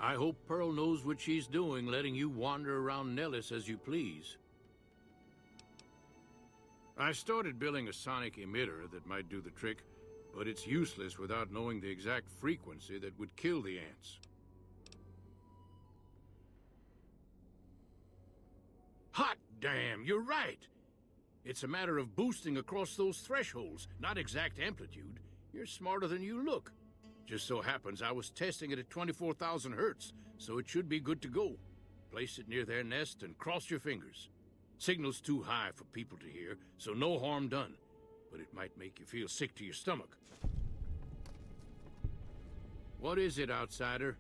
I hope Pearl knows what she's doing, letting you wander around Nellis as you please. I started building a sonic emitter that might do the trick, but it's useless without knowing the exact frequency that would kill the ants. Hot damn, you're right! It's a matter of boosting across those thresholds, not exact amplitude. You're smarter than you look. Just so happens I was testing it at 24,000 hertz, so it should be good to go. Place it near their nest and cross your fingers. Signal's too high for people to hear, so no harm done. But it might make you feel sick to your stomach. What is it, outsider?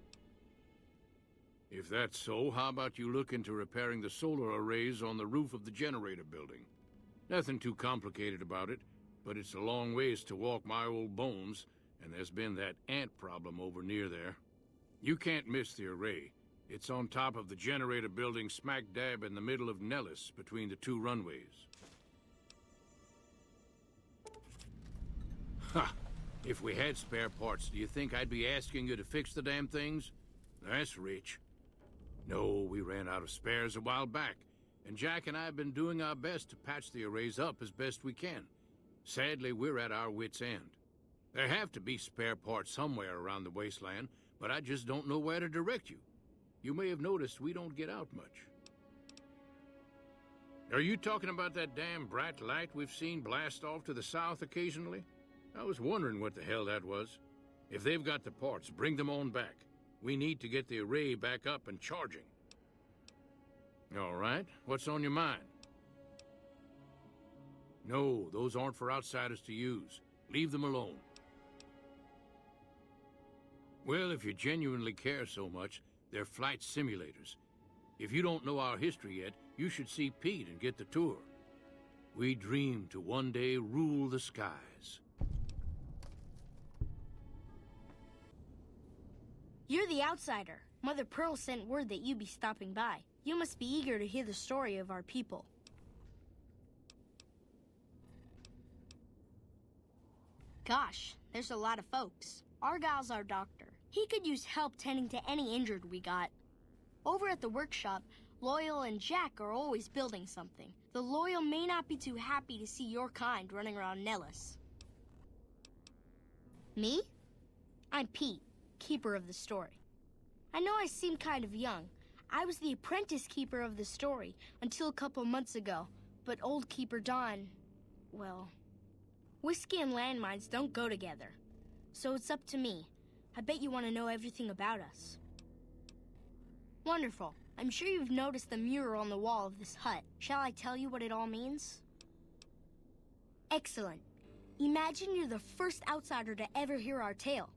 If that's so, how about you look into repairing the solar arrays on the roof of the generator building? Nothing too complicated about it, but it's a long ways to walk my old bones, and there's been that ant problem over near there. You can't miss the array. It's on top of the generator building smack dab in the middle of Nellis, between the two runways. Ha! If we had spare parts, do you think I'd be asking you to fix the damn things? That's rich. No, we ran out of spares a while back, and Jack and I have been doing our best to patch the arrays up as best we can. Sadly, we're at our wits' end. There have to be spare parts somewhere around the wasteland, but I just don't know where to direct you. You may have noticed we don't get out much. Are you talking about that damn bright light we've seen blast off to the south occasionally? I was wondering what the hell that was. If they've got the parts, bring them on back. We need to get the array back up and charging. All right, what's on your mind? No, those aren't for outsiders to use. Leave them alone. Well, if you genuinely care so much, they're flight simulators. If you don't know our history yet, you should see Pete and get the tour. We dream to one day rule the skies. You're the outsider. Mother Pearl sent word that you'd be stopping by. You must be eager to hear the story of our people. Gosh, there's a lot of folks. Argyle's our doctor. He could use help tending to any injured we got. Over at the workshop, Loyal and Jack are always building something. The Loyal may not be too happy to see your kind running around Nellis. Me? I'm Pete, keeper of the story. I know I seem kind of young. I was the apprentice keeper of the story until a couple months ago, but old keeper Don, well, whiskey and landmines don't go together. So it's up to me. I bet you want to know everything about us. Wonderful. I'm sure you've noticed the mural on the wall of this hut. Shall I tell you what it all means? Excellent. Imagine you're the first outsider to ever hear our tale.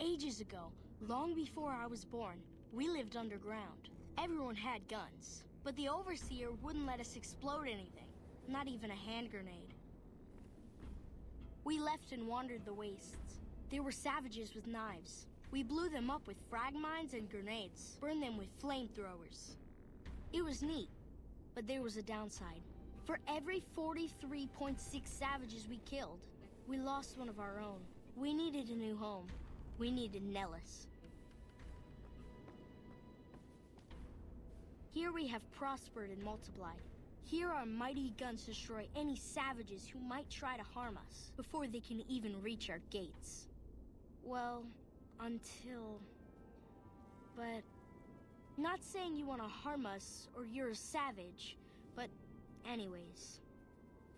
Ages ago, long before I was born, we lived underground. Everyone had guns, but the overseer wouldn't let us explode anything, not even a hand grenade. We left and wandered the wastes. There were savages with knives. We blew them up with frag mines and grenades, burned them with flamethrowers. It was neat, but there was a downside. For every 43.6 savages we killed, we lost one of our own. We needed a new home. We needed Nellis. Here we have prospered and multiplied. Here our mighty guns destroy any savages who might try to harm us before they can even reach our gates. Well, until... But... Not saying you want to harm us or you're a savage, but anyways.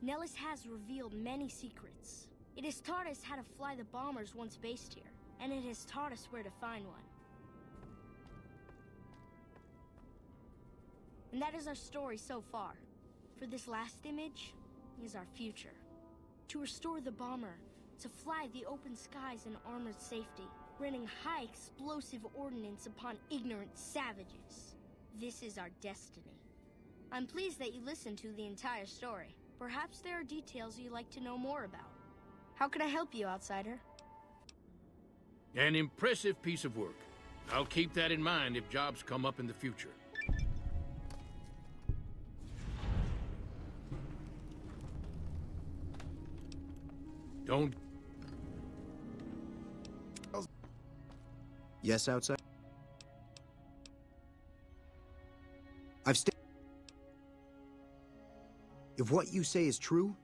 Nellis has revealed many secrets. It has taught us how to fly the bombers once based here, and it has taught us where to find one. And that is our story so far. For this last image is our future. To restore the bomber, to fly the open skies in armored safety, raining high explosive ordnance upon ignorant savages. This is our destiny. I'm pleased that you listened to the entire story. Perhaps there are details you'd like to know more about. How can I help you, outsider? An impressive piece of work. I'll keep that in mind if jobs come up in the future. Don't... Yes, outside? I've stayed. If what you say is true...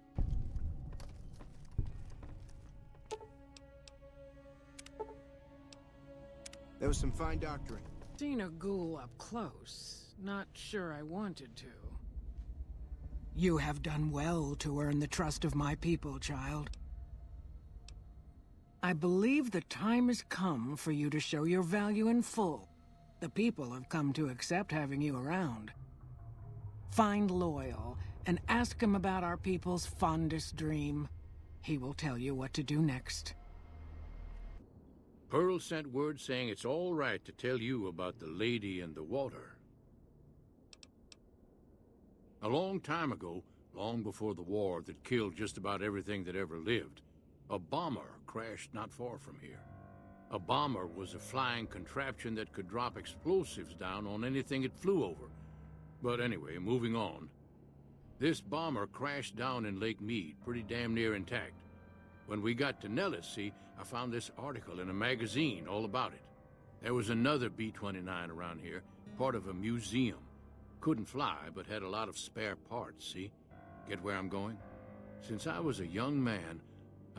That was some fine doctoring. Seen a ghoul up close. Not sure I wanted to. You have done well to earn the trust of my people, child. I believe the time has come for you to show your value in full. The people have come to accept having you around. Find Loyal and ask him about our people's fondest dream. He will tell you what to do next. Pearl sent word saying it's all right to tell you about the lady in the water. A long time ago, long before the war that killed just about everything that ever lived, a bomber crashed not far from here. A bomber was a flying contraption that could drop explosives down on anything it flew over. But anyway, moving on. This bomber crashed down in Lake Mead, pretty damn near intact. When we got to Nellis, see, I found this article in a magazine all about it. There was another B-29 around here, part of a museum. Couldn't fly, but had a lot of spare parts, see? Get where I'm going? Since I was a young man,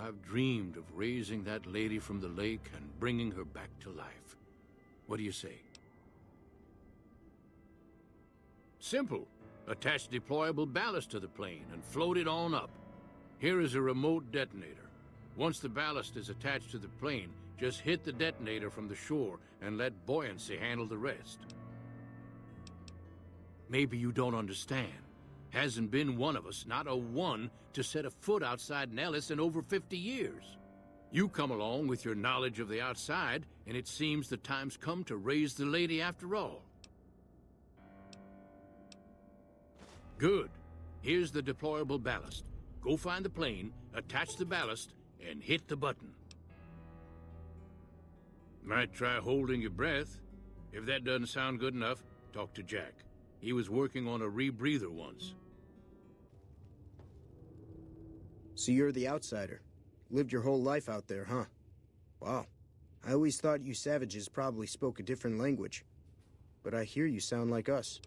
I've dreamed of raising that lady from the lake and bringing her back to life. What do you say? Simple. Attach deployable ballast to the plane and float it on up. Here is a remote detonator. Once the ballast is attached to the plane, just hit the detonator from the shore and let buoyancy handle the rest. Maybe you don't understand. Hasn't been one of us, not a one, to set a foot outside Nellis in over 50 years. You come along with your knowledge of the outside, and it seems the time's come to raise the lady after all. Good. Here's the deployable ballast. Go find the plane, attach the ballast, and hit the button. Might try holding your breath. If that doesn't sound good enough, talk to Jack. He was working on a rebreather once. So you're the outsider. Lived your whole life out there, huh? Wow. I always thought you savages probably spoke a different language. But I hear you sound like us.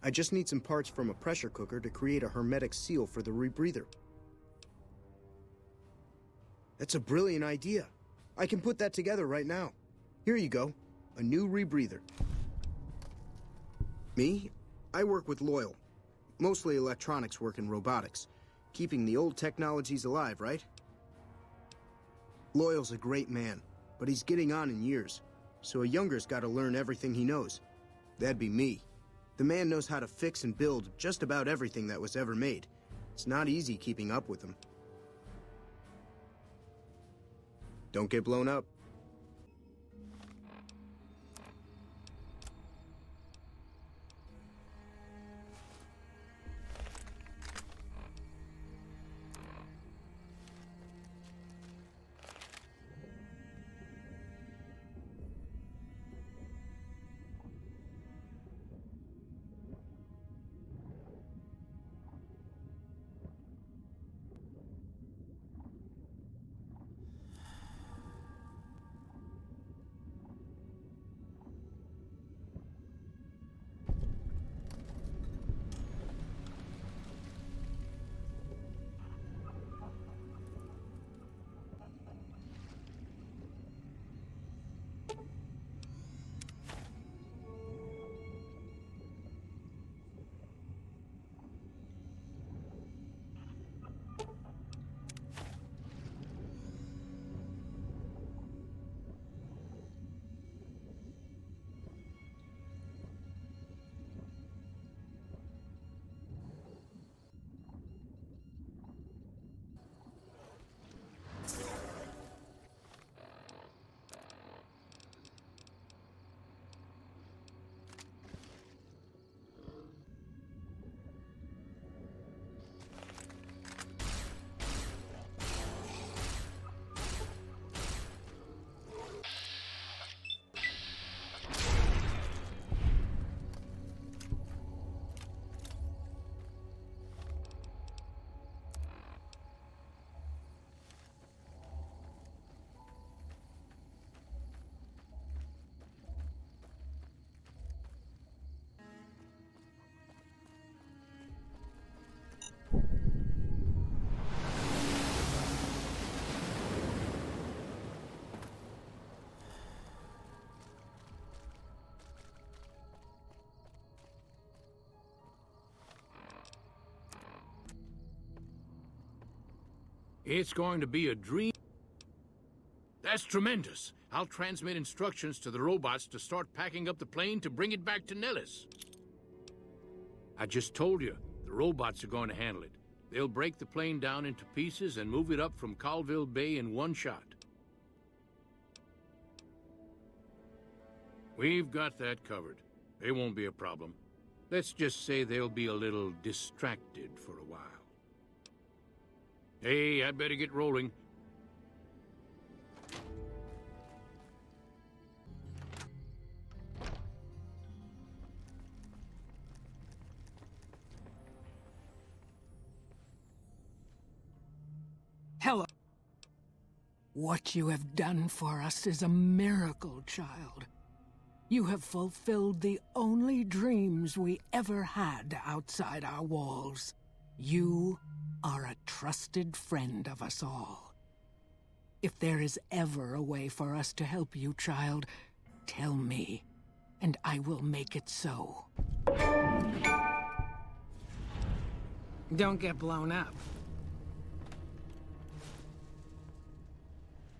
I just need some parts from a pressure cooker to create a hermetic seal for the rebreather. That's a brilliant idea. I can put that together right now. Here you go. A new rebreather. Me? I work with Loyal. Mostly electronics work and robotics. Keeping the old technologies alive, right? Loyal's a great man, but he's getting on in years. So a younger's gotta learn everything he knows. That'd be me. The man knows how to fix and build just about everything that was ever made. It's not easy keeping up with him. Don't get blown up. It's going to be a dream. That's tremendous. I'll transmit instructions to the robots to start packing up the plane to bring it back to Nellis. I just told you, the robots are going to handle it. They'll break the plane down into pieces and move it up from Colville Bay in one shot. We've got that covered. They won't be a problem. Let's just say they'll be a little distracted for a while. Hey, I'd better get rolling. Hello. What you have done for us is a miracle, child. You have fulfilled the only dreams we ever had outside our walls. You are a trusted friend of us all. If there is ever a way for us to help you, child, tell me, and I will make it so. Don't get blown up.